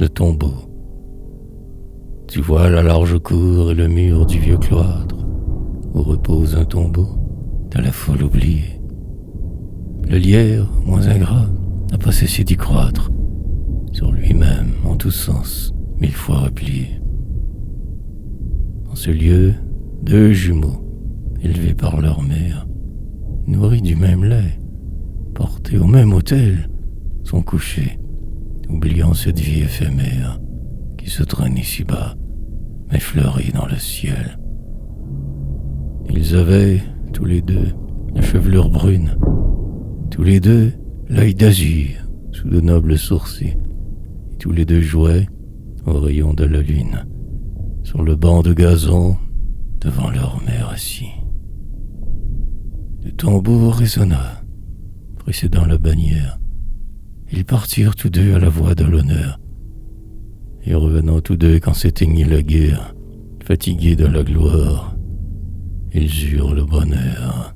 le tombeau. Tu vois la large cour et le mur du vieux cloître, où repose un tombeau de la foule oubliée. Le lierre, moins ingrat, n'a pas cessé d'y croître, sur lui-même en tous sens, 1000 fois replié. Dans ce lieu, 2 jumeaux, élevés par leur mère, nourris du même lait, portés au même autel, sont couchés, oubliant cette vie éphémère qui se traîne ici-bas, mais fleurit dans le ciel. Ils avaient, tous les deux, la chevelure brune, tous les deux, l'œil d'azur sous de nobles sourcils, et tous les deux jouaient, au rayon de la lune, sur le banc de gazon, devant leur mère assis. Le tambour résonna, précédant la bannière. Ils partirent tous deux à la voix de l'honneur, et revenant tous deux quand s'éteignit la guerre, fatigués de la gloire, ils eurent le bonheur.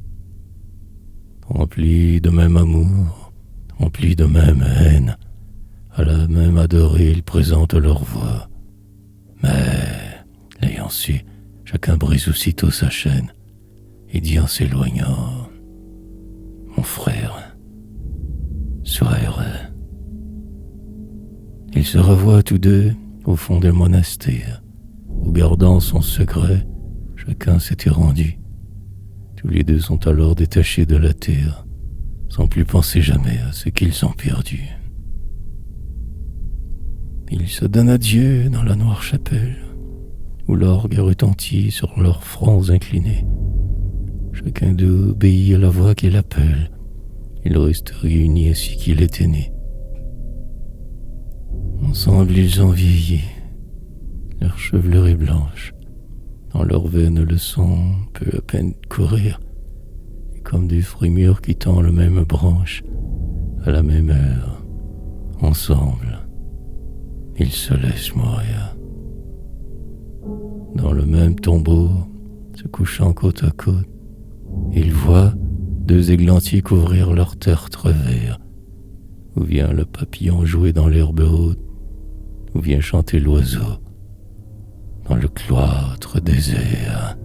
Remplis de même amour, remplis de même haine, à la même adorée ils présentent leur voix. Mais, l'ayant su, chacun brise aussitôt sa chaîne, et dit en s'éloignant: mon frère, sois heureux. Ils se revoient tous deux au fond des monastères, où gardant son secret, chacun s'était rendu. Tous les deux sont alors détachés de la terre, sans plus penser jamais à ce qu'ils ont perdu. Ils se donnent adieu dans la noire chapelle, où l'orgue retentit sur leurs fronts inclinés. Chacun d'eux obéit à la voix qui l'appelle. Ils restent réunis ainsi qu'il était né. Ensemble ils ont vieilli, leur chevelure est blanche, dans leurs veines le sang peut à peine courir, et comme des fruits mûrs quittant la même branche, à la même heure, ensemble, ils se laissent mourir. Dans le même tombeau, se couchant côte à côte, ils voient 2 églantiers couvrir leur tertre vert, où vient le papillon jouer dans l'herbe haute, où vient chanter l'oiseau dans le cloître désert.